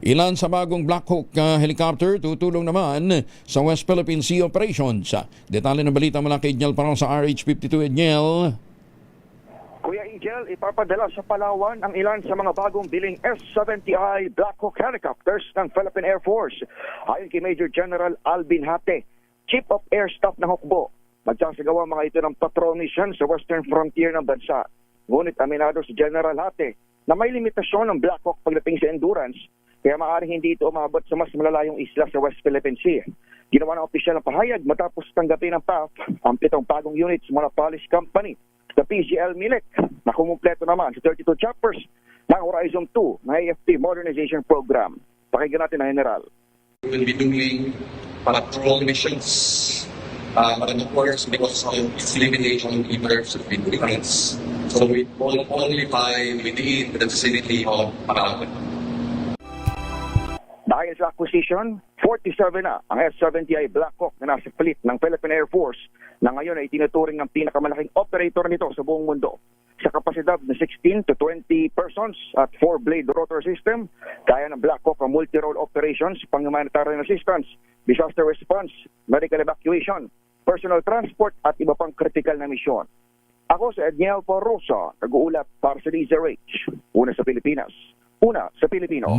Ilan sa bagong Black Hawk helicopter tutulong naman sa West Philippine Sea Operations. Detalye ng balita mula kay Edniel Parang sa RH52. Edniel. Kuya Angel, ipapadala sa Palawan ang ilan sa mga bagong biling S-70I Black Hawk helicopters ng Philippine Air Force. Ayon kay Major General Alvin Hate, Chief of Air Staff ng Hukbo, magsasagawa mga ito ng patrol mission sa western frontier ng bansa. Ngunit aminado si General Hate na may limitasyon ng Black Hawk pagdating sa endurance, kaya maaaring hindi ito umabot sa mas malalayong isla sa West Philippine Sea. Ginawa ng opisyal ng pahayag matapos tanggapin ng PAF ang 7 bagong units mula Polish company, the PGL Milik, na kumumpleto naman sa 32 chapters ng Horizon 2 na AFP Modernization Program. Pakinggan natin ang General. We will be doing patrol missions. But of course, because of its limitation in terms of endurance, so we will only fly within the vicinity of Palawan. Dahil sa acquisition, 47 na ang S-70I Black Hawk na nasa fleet ng Philippine Air Force na ngayon ay tinuturing ng pinakamalaking operator nito sa buong mundo. Sa kapasidad na 16 to 20 persons at 4-blade rotor system, kaya ng Black Hawk ang multi-role operations, pang-humanitarian assistance, disaster response, medical evacuation, personal transport at iba pang critical na misyon. Ako sa Edniel Porosa, nag-uulat para sa DZRH. Una sa Pilipinas. Una sa Pilipino.